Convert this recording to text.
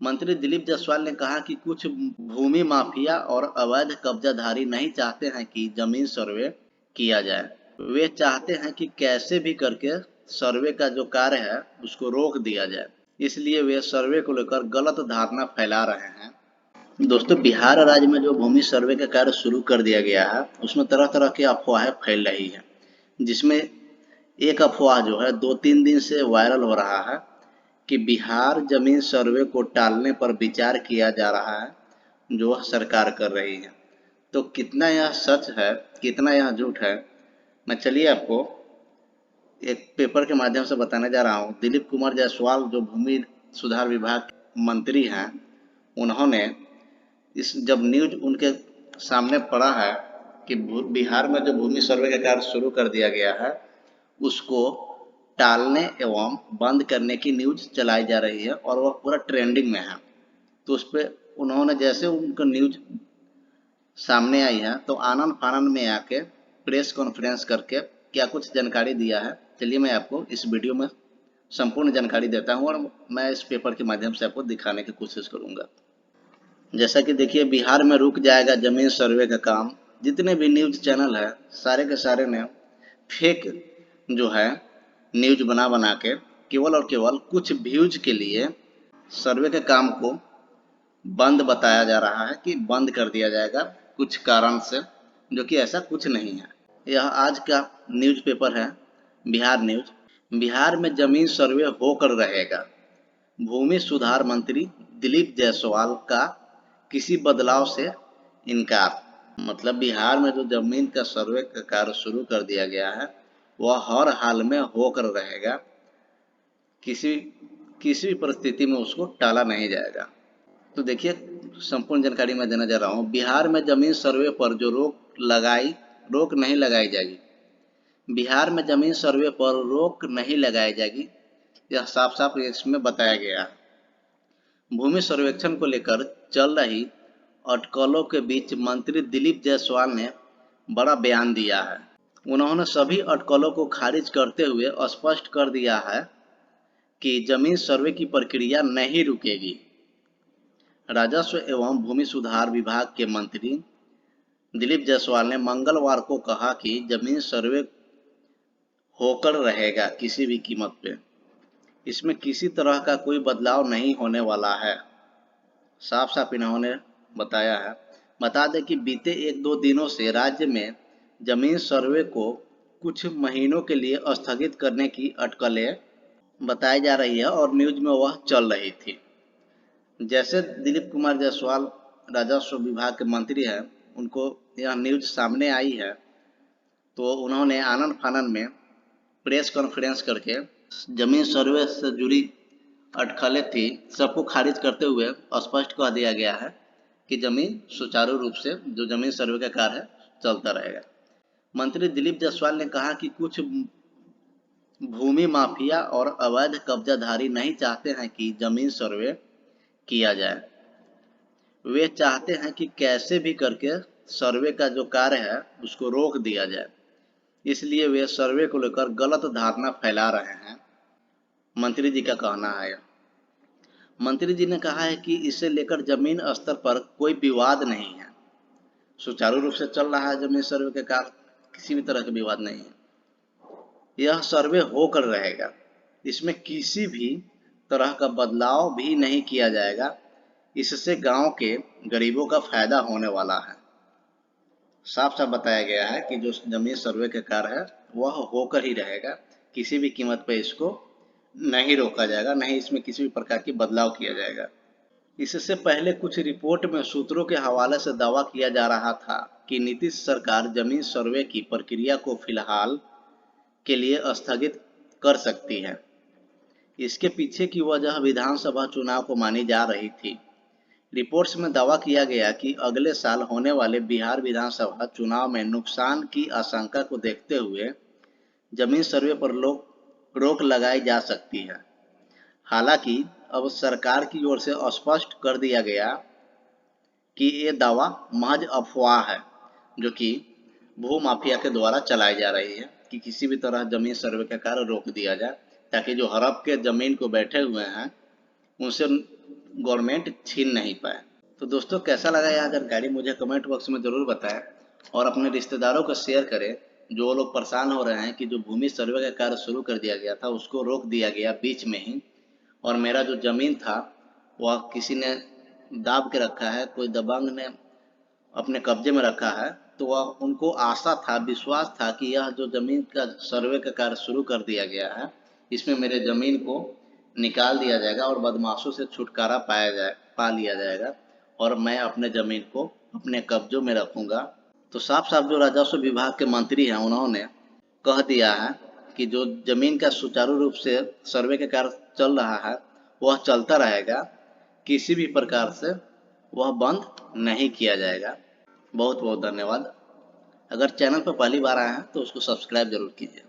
मंत्री दिलीप जायसवाल ने कहा कि कुछ भूमि माफिया और अवैध कब्जाधारी नहीं चाहते हैं कि जमीन सर्वे किया जाए। वे चाहते हैं कि कैसे भी करके सर्वे का जो कार्य है उसको रोक दिया जाए। इसलिए वे सर्वे को लेकर गलत धारणा फैला रहे हैं। दोस्तों, बिहार राज्य में जो भूमि सर्वे का कार्य शुरू कर दिया गया है उसमें तरह तरह की अफवाहें फैल रही है, जिसमें एक अफवाह जो है 2-3 दिन से वायरल हो रहा है कि बिहार जमीन सर्वे को टालने पर विचार किया जा रहा है, जो वह सरकार कर रही है। तो कितना यह सच है, कितना यह झूठ है, मैं चलिए आपको एक पेपर के माध्यम से बताने जा रहा हूँ। दिलीप कुमार जायसवाल जो भूमि सुधार विभाग मंत्री हैं, उन्होंने इस जब न्यूज उनके सामने पड़ा है कि बिहार में जो भूमि सर्वे का कार्य शुरू कर दिया गया है उसको टालने एवं बंद करने की न्यूज चलाई जा रही है और वह पूरा ट्रेंडिंग में है। तो उस पर उन्होंने जैसे उनका न्यूज सामने आई है तो आनन फानन में आके प्रेस कॉन्फ्रेंस करके क्या कुछ जानकारी दिया है, चलिए मैं आपको इस वीडियो में संपूर्ण जानकारी देता हूँ और मैं इस पेपर के माध्यम से आपको दिखाने की कोशिश करूँगा। जैसा कि देखिए, बिहार में रुक जाएगा जमीन सर्वे का काम। जितने भी न्यूज चैनल है सारे के सारे ने फेक जो है न्यूज बना बना के केवल और केवल कुछ व्यूज के लिए सर्वे के काम को बंद बताया जा रहा है कि बंद कर दिया जाएगा कुछ कारण से, जो कि ऐसा कुछ नहीं है। यह आज का न्यूज़पेपर है बिहार न्यूज। बिहार में जमीन सर्वे होकर रहेगा, भूमि सुधार मंत्री दिलीप जायसवाल का किसी बदलाव से इनकार। मतलब बिहार में जो जमीन का सर्वे का कार्य शुरू कर दिया गया है वह हर हाल में होकर रहेगा, किसी किसी भी परिस्थिति में उसको टाला नहीं जाएगा। तो देखिए, संपूर्ण जानकारी मैं देना जा रहा हूँ। बिहार में जमीन सर्वे पर जो रोक नहीं लगाई जाएगी। बिहार में जमीन सर्वे पर रोक नहीं लगाई जाएगी, यह साफ साफ इसमें बताया गया है। भूमि सर्वेक्षण को लेकर चल रही अटकलों के बीच मंत्री दिलीप जायसवाल ने बड़ा बयान दिया है। उन्होंने सभी अटकलों को खारिज करते हुए स्पष्ट कर दिया है कि जमीन सर्वे की प्रक्रिया नहीं रुकेगी। राजस्व एवं भूमि सुधार विभाग के मंत्री दिलीप जायसवाल ने मंगलवार को कहा कि जमीन सर्वे होकर रहेगा किसी भी कीमत पे। इसमें किसी तरह का कोई बदलाव नहीं होने वाला है, साफ साफ इन्होंने बताया है। बता दें कि बीते 1-2 दिनों से राज्य में जमीन सर्वे को कुछ महीनों के लिए स्थगित करने की अटकलें बताई जा रही है और न्यूज में वह चल रही थी। जैसे दिलीप कुमार जायसवाल राजस्व विभाग के मंत्री हैं, उनको यह न्यूज सामने आई है तो उन्होंने आनन फानन में प्रेस कॉन्फ्रेंस करके जमीन सर्वे से जुड़ी अटकलें थी सबको खारिज करते हुए स्पष्ट कह दिया गया है कि जमीन सुचारू रूप से जो जमीन सर्वे का कार्य है चलता रहेगा। मंत्री दिलीप जायसवाल ने कहा कि कुछ भूमि माफिया और अवैध कब्जाधारी नहीं चाहते हैं कि जमीन सर्वे किया जाए। वे चाहते हैं कि कैसे भी करके सर्वे का जो कार्य है उसको रोक दिया जाए। इसलिए वे सर्वे को लेकर गलत धारणा फैला रहे हैं, मंत्री जी का कहना है। मंत्री जी ने कहा है कि इसे लेकर जमीन स्तर पर कोई विवाद नहीं है, सुचारू रूप से चल रहा है जमीन सर्वे के कार्य, किसी भी तरह का विवाद नहीं है। यह सर्वे होकर रहेगा, इसमें किसी भी तरह का बदलाव भी नहीं किया जाएगा। इससे गांव के गरीबों का फायदा होने वाला है। साफ साफ बताया गया है कि जो जमीन सर्वे का कार्य है वह होकर ही रहेगा, किसी भी कीमत पर इसको नहीं रोका जाएगा, नहीं इसमें किसी भी प्रकार की बदलाव किया जाएगा। इससे पहले कुछ रिपोर्ट में सूत्रों के हवाले से दावा किया जा रहा था कि नीतीश सरकार जमीन सर्वे की प्रक्रिया को फिलहाल के लिए स्थगित कर सकती है। इसके पीछे की वजह विधानसभा चुनाव को मानी जा रही थी। रिपोर्ट्स में दावा किया गया कि अगले साल होने वाले बिहार विधानसभा चुनाव में नुकसान की आशंका को देखते हुए जमीन सर्वे पर रोक लगाई जा सकती है। हालांकि अब सरकार की ओर से स्पष्ट कर दिया गया कि ये दावा महज अफवाह है, जो कि भूमाफिया के द्वारा चलाई जा रही है कि किसी भी तरह जमीन सर्वे का कार्य रोक दिया जाए, ताकि जो हड़प के जमीन को बैठे हुए हैं उनसे गवर्नमेंट छीन नहीं पाए। तो दोस्तों कैसा लगा यह जानकारी मुझे कमेंट बॉक्स में ज़रूर बताएं और अपने रिश्तेदारों को शेयर करें। जो लोग परेशान हो रहे हैं कि जो भूमि सर्वे का कार्य शुरू कर दिया गया था उसको रोक दिया गया बीच में ही, और मेरा जो ज़मीन था वह किसी ने दाब के रखा है, कोई दबंग ने अपने कब्जे में रखा है। तो वह उनको आशा था, विश्वास था कि यह जो ज़मीन का सर्वे का कार्य शुरू कर दिया गया है इसमें मेरे ज़मीन को निकाल दिया जाएगा और बदमाशों से छुटकारा पा लिया जाएगा और मैं अपने ज़मीन को अपने कब्जों में रखूँगा। तो साफ साफ जो राजस्व विभाग के मंत्री हैं उन्होंने कह दिया है कि जो ज़मीन का सुचारू रूप से सर्वे का कार्य चल रहा है वह चलता रहेगा, किसी भी प्रकार से वह बंद नहीं किया जाएगा। बहुत बहुत धन्यवाद। अगर चैनल पर पहली बार आए हैं तो उसको सब्सक्राइब जरूर कीजिए।